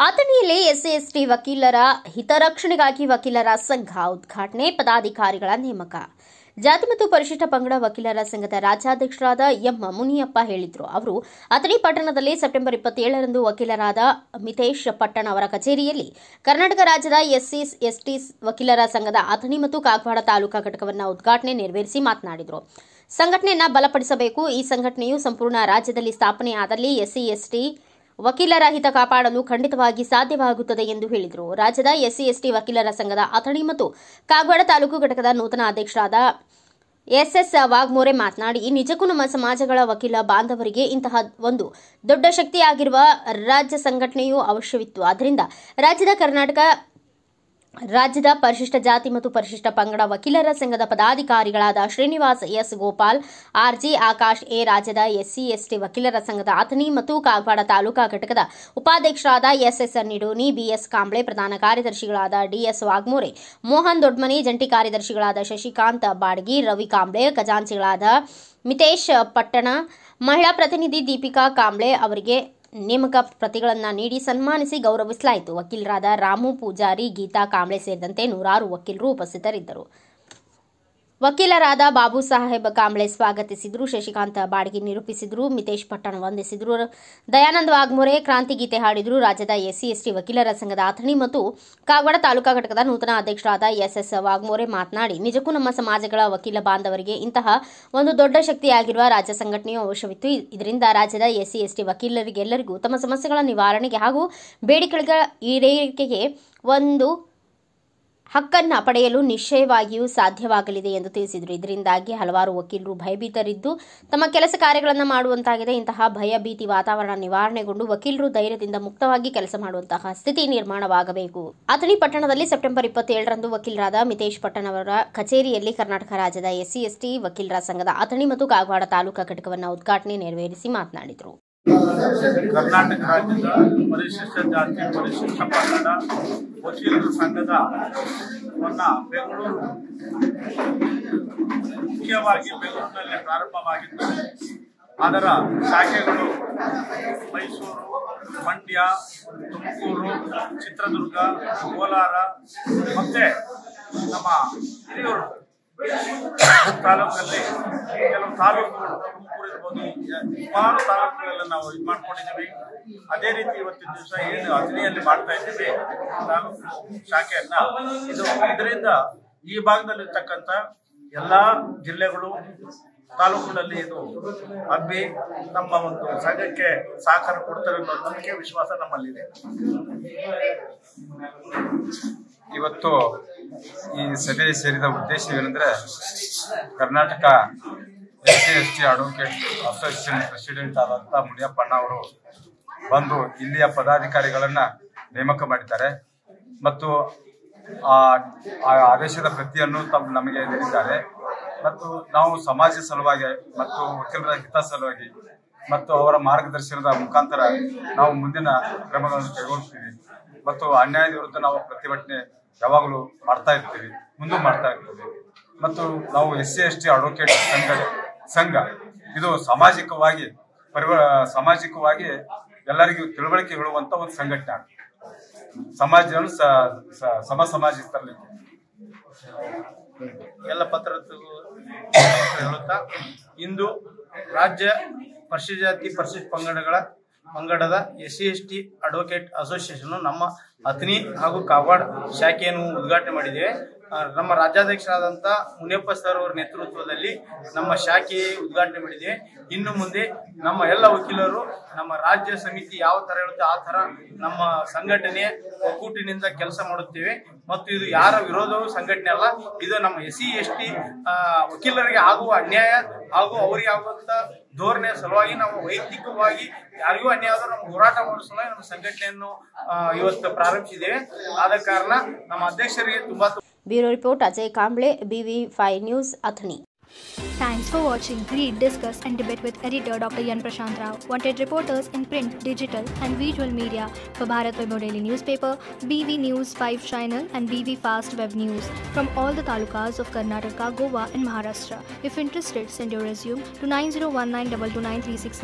ಅಥಣಿಯಲ್ಲಿ SC ವಕೀಲರ ಹಿತರಕ್ಷಣೆಗಾಗಿ ವಕೀಲರ ಸಂಘ ಉದ್ಘಾಟನೆ, ಪದಾಧಿಕಾರಿಗಳ ನೇಮಕ. ಜಾತಿ ಮತ್ತು ಪರಿಶಿಷ್ಟ ಪಂಗಡ ವಕೀಲರ ಸಂಘದ ರಾಜ್ಯಾಧ್ಯಕ್ಷರಾದ ಎಂ ಮುನಿಯಪ್ಪ ಹೇಳಿದರು. ಅವರು ಅಥಣಿ ಪಟ್ಟಣದಲ್ಲಿ ಸೆಪ್ಟೆಂಬರ್ 27ರಂದು ವಕೀಲರಾದ ಮಿತೇಶ್ ಪಟ್ಟಣ ಅವರ ಕಚೇರಿಯಲ್ಲಿ ಕರ್ನಾಟಕ ರಾಜ್ಯದ ಎಸ್ಸಿ ವಕೀಲರ ಸಂಘದ ಅಥಣಿ ಮತ್ತು ಕಾಗವಾಡ ತಾಲೂಕಾ ಘಟಕವನ್ನು ಉದ್ಘಾಟನೆ ನೆರವೇರಿಸಿ ಮಾತನಾಡಿದರು. ಸಂಘಟನೆಯನ್ನು ಬಲಪಡಿಸಬೇಕು. ಈ ಸಂಘಟನೆಯು ಸಂಪೂರ್ಣ ರಾಜ್ಯದಲ್ಲಿ ಸ್ಥಾಪನೆಯಾದಲ್ಲಿ ಎಸ್ಸಿ ವಕೀಲರ ಹಿತ ಕಾಪಾಡಲು ಖಂಡಿತವಾಗಿ ಸಾಧ್ಯವಾಗುತ್ತದೆ ಎಂದು ಹೇಳಿದರು. ರಾಜ್ಯದ ಎಸ್ಸಿ ವಕೀಲರ ಸಂಘದ ಅಥಣಿ ಮತ್ತು ಕಾಗವಾಡ ತಾಲೂಕು ಘಟಕದ ನೂತನ ಅಧ್ಯಕ್ಷರಾದ ಎಸ್ ವಾಗ್ಮೋರೆ ಮಾತನಾಡಿ, ನಿಜಕ್ಕೂ ನಮ್ಮ ಸಮಾಜಗಳ ವಕೀಲ ಬಾಂಧವರಿಗೆ ಇಂತಹ ಒಂದು ದೊಡ್ಡ ಶಕ್ತಿಯಾಗಿರುವ ರಾಜ್ಯ ಸಂಘಟನೆಯು ಅವಶ್ಯವಿತ್ತು. ಆದ್ದರಿಂದ ರಾಜ್ಯದ ಪರಿಶಿಷ್ಟ ಜಾತಿ ಮತ್ತು ಪರಿಶಿಷ್ಟ ಪಂಗಡ ವಕೀಲರ ಸಂಘದ ಪದಾಧಿಕಾರಿಗಳಾದ Srinivas S Gopal, R G Akash A, ರಾಜ್ಯದ ಎಸ್ಸಿ ವಕೀಲರ ಸಂಘದ ಅಥಣಿ ಮತ್ತು ಕಾಗವಾಡ ತಾಲೂಕಾ ಘಟಕದ ಉಪಾಧ್ಯಕ್ಷರಾದ ಎಸ್ ನಿಡೋನಿ, ಬಿಎಸ್ ಕಾಂಬ್ಳೆ, ಪ್ರಧಾನ ಕಾರ್ಯದರ್ಶಿಗಳಾದ ಡಿಎಸ್ ವಾಗ್ಮೋರೆ, ಮೋಹನ್ ದೊಡ್ಮನಿ, ಜಂಟಿ ಕಾರ್ಯದರ್ಶಿಗಳಾದ ಶಶಿಕಾಂತ್ ಬಾಡಗಿ, ರವಿ ಕಾಂಬ್ಳೆ, ಖಜಾಂಚಿಗಳಾದ ಮಿತೇಶ್ ಪಟ್ಟಣ, ಮಹಿಳಾ ಪ್ರತಿನಿಧಿ ದೀಪಿಕಾ ಕಾಂಬ್ಳೆ ಅವರಿಗೆ ನೇಮಕ ಪ್ರತಿಗಳನ್ನು ನೀಡಿ ಸನ್ಮಾನಿಸಿ ಗೌರವಿಸಲಾಯಿತು. ವಕೀಲರಾದ ರಾಮು ಪೂಜಾರಿ, ಗೀತಾ ಕಾಂಬ್ಳೆ ಸೇರಿದಂತೆ ನೂರಾರು ವಕೀಲರು ಉಪಸ್ಥಿತರಿದ್ದರು. ವಕೀಲರಾದ ಬಾಬು ಸಾಹೇಬ್ ಕಾಂಬ್ಳೆ ಸ್ವಾಗತಿಸಿದರು. ಶಶಿಕಾಂತ್ ಬಾಡಗಿ ನಿರೂಪಿಸಿದರು. ಮಿತೇಶ್ ಪಟ್ಟಣ ವಂದಿಸಿದರು. ದಯಾನಂದ ವಾಗ್ಮೋರೆ ಕ್ರಾಂತಿ ಗೀತೆ ಹಾಡಿದರು. ರಾಜ್ಯದ ಎಸ್ಸಿ ವಕೀಲರ ಸಂಘದ ಅಥಣಿ ಮತ್ತು ಕಾಗವಾಡ ತಾಲೂಕಾ ಘಟಕದ ನೂತನ ಅಧ್ಯಕ್ಷರಾದ ಎಸ್ ವಾಗ್ಮೋರೆ ಮಾತನಾಡಿ, ನಿಜಕ್ಕೂ ನಮ್ಮ ಸಮಾಜಗಳ ವಕೀಲ ಬಾಂಧವರಿಗೆ ಇಂತಹ ಒಂದು ದೊಡ್ಡ ಶಕ್ತಿಯಾಗಿರುವ ರಾಜ್ಯ ಸಂಘಟನೆಯು ಅವಶ್ಯವಿತ್ತು. ಇದರಿಂದ ರಾಜ್ಯದ ಎಸ್ಸಿ ವಕೀಲರಿಗೆಲ್ಲರಿಗೂ ತಮ್ಮ ಸಮಸ್ಯೆಗಳ ನಿವಾರಣೆಗೆ ಹಾಗೂ ಬೇಡಿಕೆಗಳ ಈಡೇರಿಕೆಗೆ ಒಂದು ಹಕ್ಕನ್ನು ಪಡೆಯಲು ನಿಶ್ಚಯವಾಗಿಯೂ ಸಾಧ್ಯವಾಗಲಿದೆ ಎಂದು ತಿಳಿಸಿದರು. ಇದರಿಂದಾಗಿ ಹಲವಾರು ವಕೀಲರು ಭಯಭೀತರಿದ್ದು ತಮ್ಮ ಕೆಲಸ ಕಾರ್ಯಗಳನ್ನು ಮಾಡುವಂತಾಗಿದೆ. ಇಂತಹ ಭಯಭೀತಿ ವಾತಾವರಣ ನಿವಾರಣೆಗೊಂಡು ವಕೀಲರು ಧೈರ್ಯದಿಂದ ಮುಕ್ತವಾಗಿ ಕೆಲಸ ಮಾಡುವಂತಹ ಸ್ಥಿತಿ ನಿರ್ಮಾಣವಾಗಬೇಕು. ಅಥಣಿ ಪಟ್ಟಣದಲ್ಲಿ ಸೆಪ್ಟೆಂಬರ್ 27ರಂದು ವಕೀಲರಾದ ಮಿತೇಶ್ ಪಟ್ಟಣ ಅವರ ಕಚೇರಿಯಲ್ಲಿ ಕರ್ನಾಟಕ ರಾಜ್ಯದ ಎಸ್ಸಿ ವಕೀಲರ ಸಂಘದ ಅಥಣಿ ಮತ್ತು ಕಾಗವಾಡ ತಾಲೂಕಾ ಘಟಕವನ್ನು ಉದ್ಘಾಟನೆ ನೆರವೇರಿಸಿ ಮಾತನಾಡಿದರು. ಕರ್ನಾಟಕ ರಾಜ್ಯದ ಪರಿಶಿಷ್ಟ ಜಾತಿ ಪರಿಶಿಷ್ಟ ಪಂಗಡ ವಕೀಲರ ಸಂಘದ ಬೆಂಗಳೂರು ಮುಖ್ಯವಾಗಿ ಬೆಂಗಳೂರಿನಲ್ಲಿ ಪ್ರಾರಂಭವಾಗಿದ್ದು ಅದರ ಶಾಖೆಗಳು ಮೈಸೂರು, ಮಂಡ್ಯ, ತುಮಕೂರು, ಚಿತ್ರದುರ್ಗ, ಕೋಲಾರ ಮತ್ತೆ ನಮ್ಮ ಹಿರಿಯೂರು ತಾಲೂಕಲ್ಲಿ ಕೆಲವು ತಾಲೂಕುಗಳು ತುಮಕೂರು ಇರ್ಬೋದು, ಸುಮಾರು ತಾಲೂಕುಗಳೆಲ್ಲ ನಾವು ಇದು ಮಾಡ್ಕೊಂಡಿದ್ದೀವಿ. ಅದೇ ರೀತಿ ಇವತ್ತಿನ ದಿವಸ ಏನು ಅಥಣಿಯಲ್ಲಿ ಮಾಡ್ತಾ ಇದ್ದೀವಿ ತಾಲೂಕು ಶಾಖೆಯನ್ನ, ಇದರಿಂದ ಈ ಭಾಗದಲ್ಲಿರ್ತಕ್ಕಂಥ ಎಲ್ಲ ಜಿಲ್ಲೆಗಳು ತಾಲೂಕುಗಳಲ್ಲಿ ಇದು ಹಬ್ಬಿ ನಮ್ಮ ಒಂದು ಸಂಘಕ್ಕೆ ಸಹಕಾರ ಕೊಡ್ತಾರೆ ಅನ್ನೋ ನಂಬಿಕೆ ವಿಶ್ವಾಸ ನಮ್ಮಲ್ಲಿದೆ. ಇವತ್ತು ಈ ಸಭೆ ಸೇರಿದ ಉದ್ದೇಶವೇನೆಂದರೆ, Karnataka SC advocate association president ಆದಂಥ ಮುನಿಯಪ್ಪಣ್ಣ ಅವರು ಬಂದು ಇಲ್ಲಿಯ ಪದಾಧಿಕಾರಿಗಳನ್ನು ನೇಮಕ ಮಾಡಿದ್ದಾರೆ ಮತ್ತು ಆ ಆದೇಶದ ಪ್ರತಿಯನ್ನು ನಮಗೆ ನೀಡಿದ್ದಾರೆ. ಮತ್ತು ನಾವು ಸಮಾಜ ಸಲುವಾಗಿ ಮತ್ತು ವಕೀಲರ ಹಿತ ಸಲುವಾಗಿ ಮತ್ತು ಅವರ ಮಾರ್ಗದರ್ಶನದ ಮುಖಾಂತರ ನಾವು ಮುಂದಿನ ಕ್ರಮಗಳನ್ನು ಕೈಗೊಳ್ತೀವಿ ಮತ್ತು ಅನ್ಯಾಯದ ವಿರುದ್ಧ ನಾವು ಪ್ರತಿಭಟನೆ ಯಾವಾಗಲೂ ಮಾಡ್ತಾ ಇರ್ತೀವಿ, ಮುಂದೆ ಮಾಡ್ತಾ ಇರ್ತೀವಿ. ಮತ್ತು ನಾವು ಎಸ್ಸಿ ಅಡ್ವೊಕೇಟ್ ಸಂಘ ಇದು ಸಾಮಾಜಿಕವಾಗಿ ಎಲ್ಲರಿಗೂ ತಿಳುವಳಿಕೆ ಹೇಳುವಂತ ಒಂದು ಸಂಘಟನೆ, ಸಮಾಜವನ್ನು ಸಮಾಜ ತರಲಿಕ್ಕೆ ಎಲ್ಲ ಪತ್ರಕರ್ತರಿಗೂ ಹೇಳುತ್ತಾ, ಇಂದು ರಾಜ್ಯ ಪರಿಶಿಷ್ಟ ಜಾತಿ ಪರಿಶಿಷ್ಟ ಪಂಗಡದ ಎಸ್ಸಿ ಅಡ್ವೊಕೇಟ್ ಅಸೋಸಿಯೇಷನ್ ನಮ್ಮ ಅಥಣಿ ಹಾಗೂ ಕಾಗವಾಡ ಶಾಖೆಯನ್ನು ಉದ್ಘಾಟನೆ ಮಾಡಿದ್ದೇವೆ. ನಮ್ಮ ರಾಜ್ಯಾಧ್ಯಕ್ಷರಾದಂಥ ಮುನಿಯಪ್ಪ ಸರ್ ಅವರ ನೇತೃತ್ವದಲ್ಲಿ ನಮ್ಮ ಶಾಖೆ ಉದ್ಘಾಟನೆ ಮಾಡಿದ್ದೇವೆ. ಇನ್ನು ಮುಂದೆ ನಮ್ಮ ಎಲ್ಲ ವಕೀಲರು ನಮ್ಮ ರಾಜ್ಯ ಸಮಿತಿ ಯಾವ ಥರ ಹೇಳುತ್ತೆ ಆ ಥರ ನಮ್ಮ ಸಂಘಟನೆ ಒಕ್ಕೂಟಿನಿಂದ ಕೆಲಸ ಮಾಡುತ್ತೇವೆ. ಮತ್ತು ಇದು ಯಾರ ವಿರೋಧವೂ ಸಂಘಟನೆ ಅಲ್ಲ, ಇದು ನಮ್ಮ ಎಸ್ಸಿ ವಕೀಲರಿಗೆ ಆಗುವ ಅನ್ಯಾಯ ಹಾಗೂ ಅವರಿಗೆ ಆಗುವಂಥ ಧೋರಣೆಯ ಸಲುವಾಗಿ ನಾವು ವೈಯಕ್ತಿಕವಾಗಿ ಯಾರಿಗೂ ಅನ್ಯಾಯ ಆದರೂ ನಮ್ಮ ಹೋರಾಟ ಮಾಡೋ ಸಲುವಾಗಿ ನಮ್ಮ ಸಂಘಟನೆಯನ್ನು ಇವತ್ತು ಪ್ರಾರಂಭಿಸಿದ್ದೇವೆ. ಆದ ಕಾರಣ ನಮ್ಮ ಅಧ್ಯಕ್ಷರಿಗೆ ತುಂಬಾ bureau report Ajay Kamble, BV5 news, Athani. Thanks for watching. Read, discuss and debate with editor Dr. Yan Prashant Rao. Wanted reporters in print, digital and visual media for Bharat Vaibhav Daily Newspaper, BV News 5 Channel and BV Fast Web News from all the talukas of Karnataka, Goa and Maharashtra. If interested, send your resume to 9019229369.